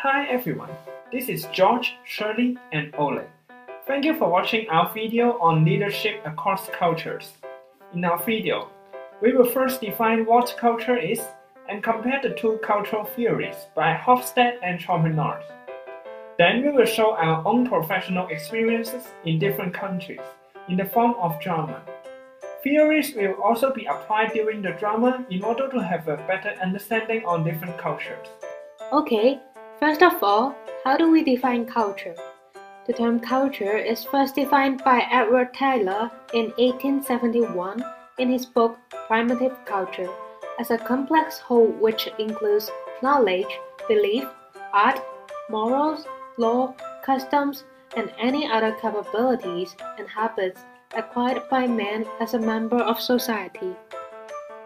Hi everyone, this is George, Shirley, and Oleg. Thank you for watching our video on leadership across cultures. In our video, we will first define what culture is and compare the two cultural theories by Hofstede and Champernard. Then we will show our own professional experiences in different countries in the form of drama. Theories will also be applied during the drama in order to have a better understanding on different cultures. Okay, first of all, how do we define culture? The term culture is first defined by Edward Tylor in 1871 in his book Primitive Culture as a complex whole which includes knowledge, belief, art, morals, law, customs, and any other capabilities and habits acquired by man as a member of society.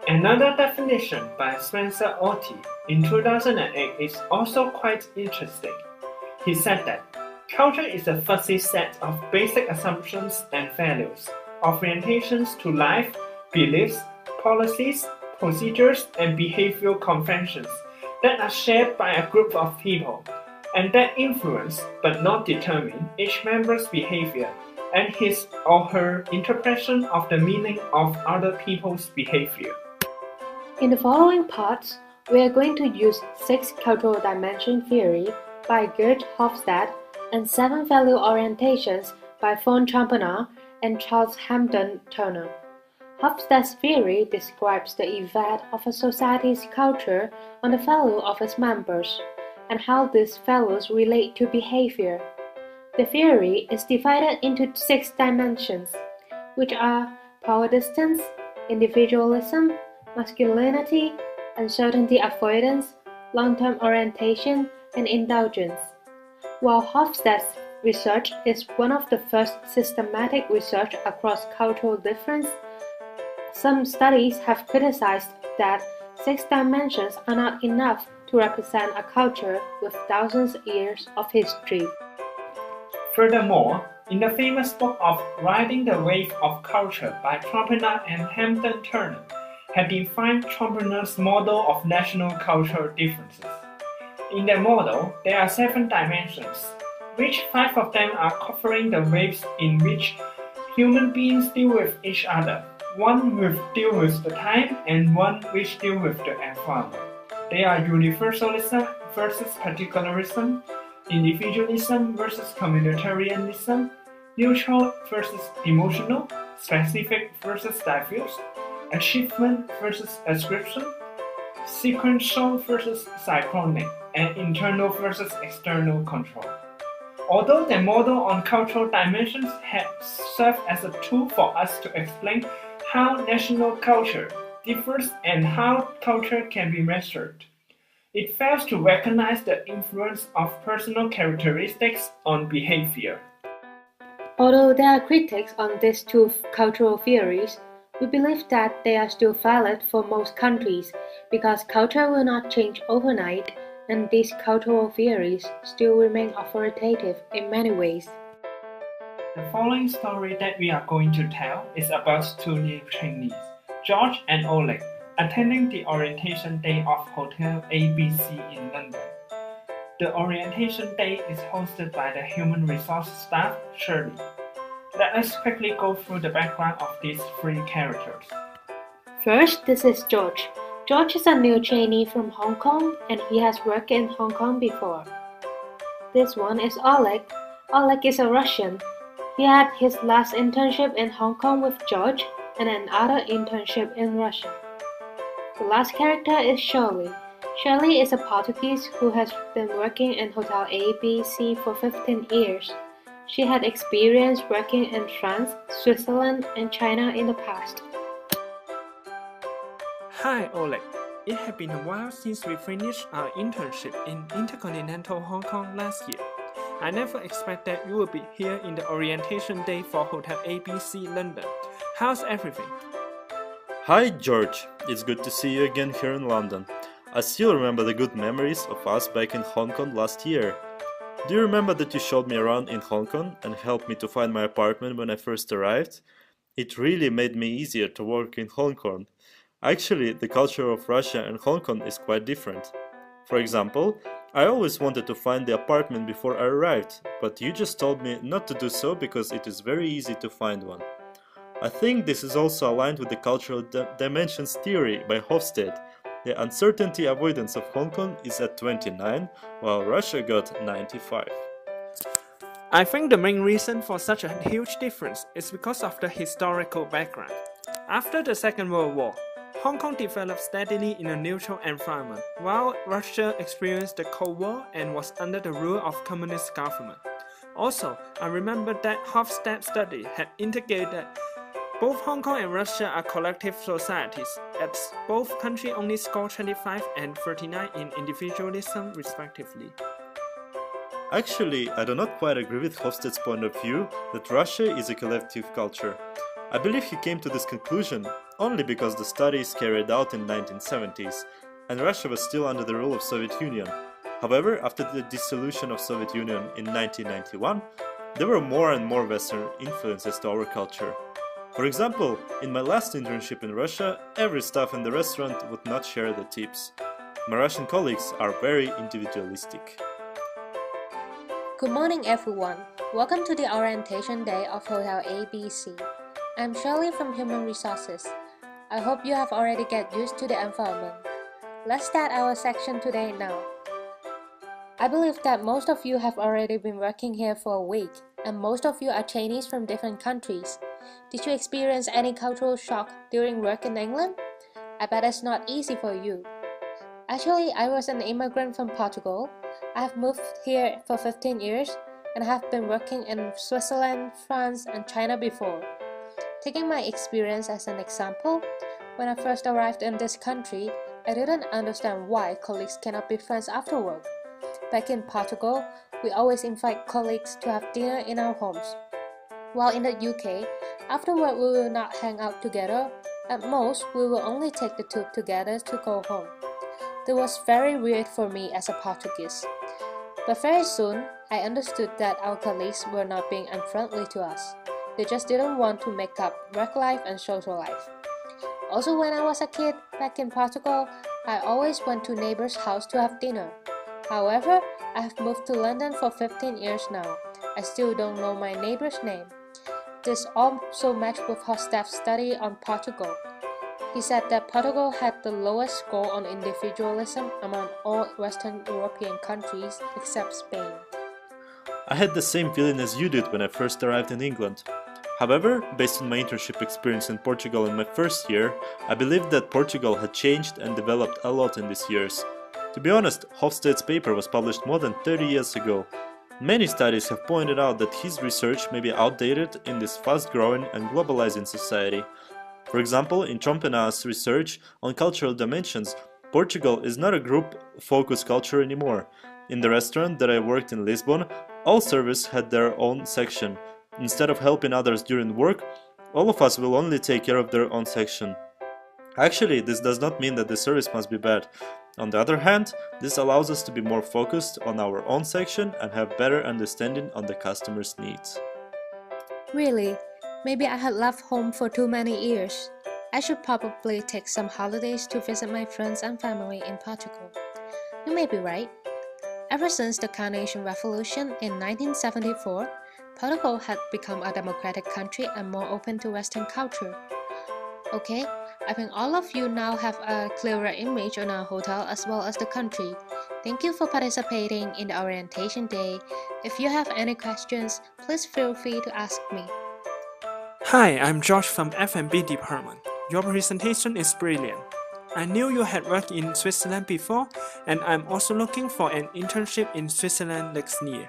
Another definition by Spencer Orty in 2008 is also quite interesting. He said that culture is a fuzzy set of basic assumptions and values, orientations to life, beliefs, policies, procedures, and behavioral conventions that are shared by a group of people, and that influence but not determine each member's behavior and his or her interpretation of the meaning of other people's behavior. In the following parts, we are going to use 6 cultural dimension theory by Geert Hofstede and 7 value orientations by von Champernard and Charles Hampden Turner. Hofstede's theory describes the effect of a society's culture on the value of its members and how these values relate to behavior. The theory is divided into 6 dimensions, which are power distance, individualism, masculinity, uncertainty avoidance, long-term orientation, and indulgence. While Hofstede's research is one of the first systematic research across cultural difference, some studies have criticized that 6 dimensions are not enough to represent a culture with thousands of years of history. Furthermore, in the famous book of Riding the Wave of Culture by Champernard and Hampden Turner, had defined Champernard's model of national cultural differences. In the model, there are 7 dimensions, which 5 of them are covering the waves in which human beings deal with each other, 1 which deal with the time and 1 which deal with the environment. They are universalism versus particularism, individualism versus communitarianism, neutral versus emotional, specific versus diffuse, achievement versus ascription, sequential versus synchronic, and internal versus external control. Although the model on cultural dimensions had served as a tool for us to explain how national culture differs and how culture can be measured, it fails to recognize the influence of personal characteristics on behavior. Although there are critics on these 2 cultural theories, we believe that they are still valid for most countries because culture will not change overnight and these cultural theories still remain authoritative in many ways. The following story that we are going to tell is about 2 new trainees, George and Oleg, attending the orientation day of Hotel ABC in London. The orientation day is hosted by the human resource staff, Shirley. Let us quickly go through the background of these 3 characters. First, this is George. George is a new trainee from Hong Kong and he has worked in Hong Kong before. This one is Oleg. Oleg is a Russian. He had his last internship in Hong Kong with George and another internship in Russia. The last character is Shirley. Shirley is a Portuguese who has been working in Hotel ABC for 15 years. She had experience working in France, Switzerland, and China in the past. Hi Oleg, it has been a while since we finished our internship in Intercontinental Hong Kong last year. I never expected you would be here in the orientation day for Hotel ABC London. How's everything? Hi George, it's good to see you again here in London. I still remember the good memories of us back in Hong Kong last year. Do you remember that you showed me around in Hong Kong and helped me to find my apartment when I first arrived? It really made me easier to work in Hong Kong. Actually, the culture of Russia and Hong Kong is quite different. For example, I always wanted to find the apartment before I arrived, but you just told me not to do so because it is very easy to find one. I think this is also aligned with the cultural dimensions theory by Hofstede. The uncertainty avoidance of Hong Kong is at 29, while Russia got 95. I think the main reason for such a huge difference is because of the historical background. After the Second World War, Hong Kong developed steadily in a neutral environment, while Russia experienced the Cold War and was under the rule of communist government. Also, I remember that Hofstede study had indicated both Hong Kong and Russia are collective societies, as both countries only scored 25 and 39 in individualism respectively. Actually, I do not quite agree with Hofstede's point of view that Russia is a collective culture. I believe he came to this conclusion only because the study is carried out in the 1970s, and Russia was still under the rule of Soviet Union. However, after the dissolution of Soviet Union in 1991, there were more and more Western influences to our culture. For example, in my last internship in Russia, every staff in the restaurant would not share the tips. My Russian colleagues are very individualistic. Good morning, everyone. Welcome to the orientation day of Hotel ABC. I'm Shirley from Human Resources. I hope you have already get used to the environment. Let's start our section today now. I believe that most of you have already been working here for a week, and most of you are Chinese from different countries. Did you experience any cultural shock during work in England? I bet it's not easy for you. Actually, I was an immigrant from Portugal. I have moved here for 15 years and have been working in Switzerland, France, and China before. Taking my experience as an example, when I first arrived in this country, I didn't understand why colleagues cannot be friends after work. Back in Portugal, we always invite colleagues to have dinner in our homes. While in the UK, after work we will not hang out together. At most, we will only take the tube together to go home. That was very weird for me as a Portuguese. But very soon, I understood that our colleagues were not being unfriendly to us. They just didn't want to make up work life and social life. Also, when I was a kid back in Portugal, I always went to neighbors' house to have dinner. However, I have moved to London for 15 years now. I still don't know my neighbor's name. This also matched with Hofstede's study on Portugal. He said that Portugal had the lowest score on individualism among all Western European countries except Spain. I had the same feeling as you did when I first arrived in England. However, based on my internship experience in Portugal in my first year, I believe that Portugal had changed and developed a lot in these years. To be honest, Hofstede's paper was published more than 30 years ago. Many studies have pointed out that his research may be outdated in this fast-growing and globalizing society. For example, in Trompena's research on cultural dimensions, Portugal is not a group-focused culture anymore. In the restaurant that I worked in Lisbon, all servers had their own section. Instead of helping others during work, all of us will only take care of their own section. Actually, this does not mean that the service must be bad. On the other hand, this allows us to be more focused on our own section and have better understanding on the customer's needs. Really? Maybe I had left home for too many years. I should probably take some holidays to visit my friends and family in Portugal. You may be right. Ever since the Carnation Revolution in 1974, Portugal had become a democratic country and more open to Western culture. Okay, I think all of you now have a clearer image on our hotel as well as the country. Thank you for participating in the orientation day. If you have any questions, please feel free to ask me. Hi, I'm George from F&B department. Your presentation is brilliant. I knew you had worked in Switzerland before, and I'm also looking for an internship in Switzerland next year.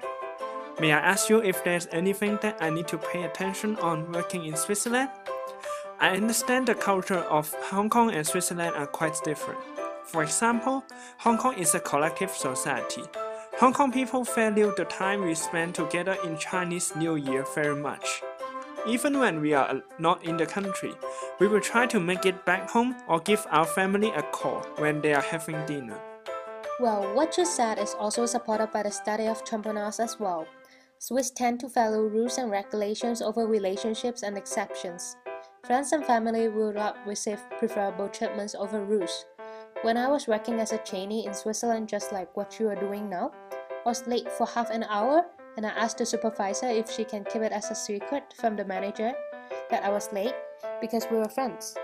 May I ask you if there's anything that I need to pay attention on working in Switzerland? I understand the culture of Hong Kong and Switzerland are quite different. For example, Hong Kong is a collective society. Hong Kong people value the time we spend together in Chinese New Year very much. Even when we are not in the country, we will try to make it back home or give our family a call when they are having dinner. Well, what you said is also supported by the study of Trompenas as well. Swiss tend to value rules and regulations over relationships and exceptions. Friends and family will not receive preferable treatments over rules. When I was working as a trainee in Switzerland, just like what you are doing now, I was late for half an hour and I asked the supervisor if she can keep it as a secret from the manager that I was late because we were friends.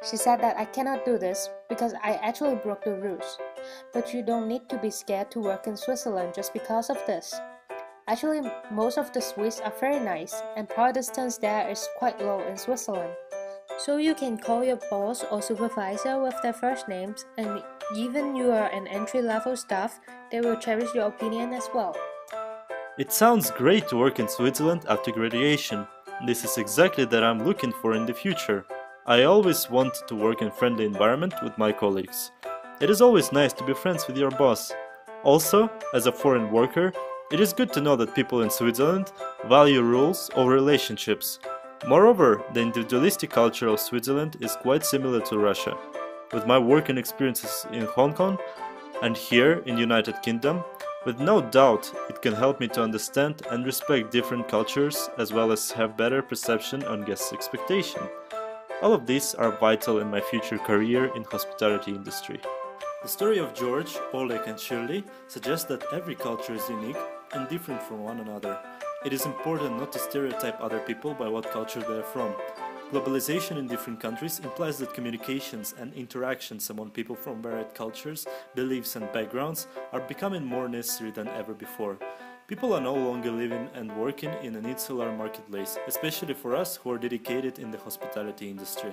She said that I cannot do this because I actually broke the rules. But you don't need to be scared to work in Switzerland just because of this. Actually, most of the Swiss are very nice and Protestants there is quite low in Switzerland. So you can call your boss or supervisor with their first names, and even you are an entry-level staff, they will cherish your opinion as well. It sounds great to work in Switzerland after graduation. This is exactly that I'm looking for in the future. I always want to work in a friendly environment with my colleagues. It is always nice to be friends with your boss. Also, as a foreign worker, it is good to know that people in Switzerland value rules over relationships. Moreover, the individualistic culture of Switzerland is quite similar to Russia. With my working experiences in Hong Kong and here in the United Kingdom, with no doubt it can help me to understand and respect different cultures as well as have better perception on guests' expectation. All of these are vital in my future career in hospitality industry. The story of George, Oleg and Shirley suggests that every culture is unique and different from one another. It is important not to stereotype other people by what culture they are from. Globalization in different countries implies that communications and interactions among people from varied cultures, beliefs and backgrounds are becoming more necessary than ever before. People are no longer living and working in an insular marketplace, especially for us who are dedicated in the hospitality industry.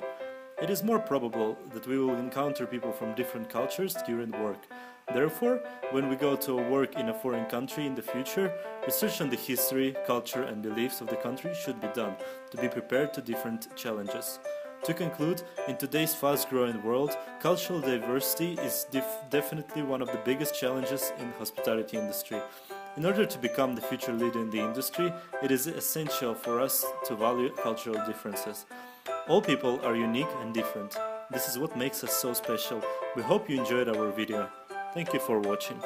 It is more probable that we will encounter people from different cultures during work. Therefore, when we go to work in a foreign country in the future, research on the history, culture and beliefs of the country should be done to be prepared to different challenges. To conclude, in today's fast-growing world, cultural diversity is definitely one of the biggest challenges in the hospitality industry. In order to become the future leader in the industry, it is essential for us to value cultural differences. All people are unique and different. This is what makes us so special. We hope you enjoyed our video. Thank you for watching.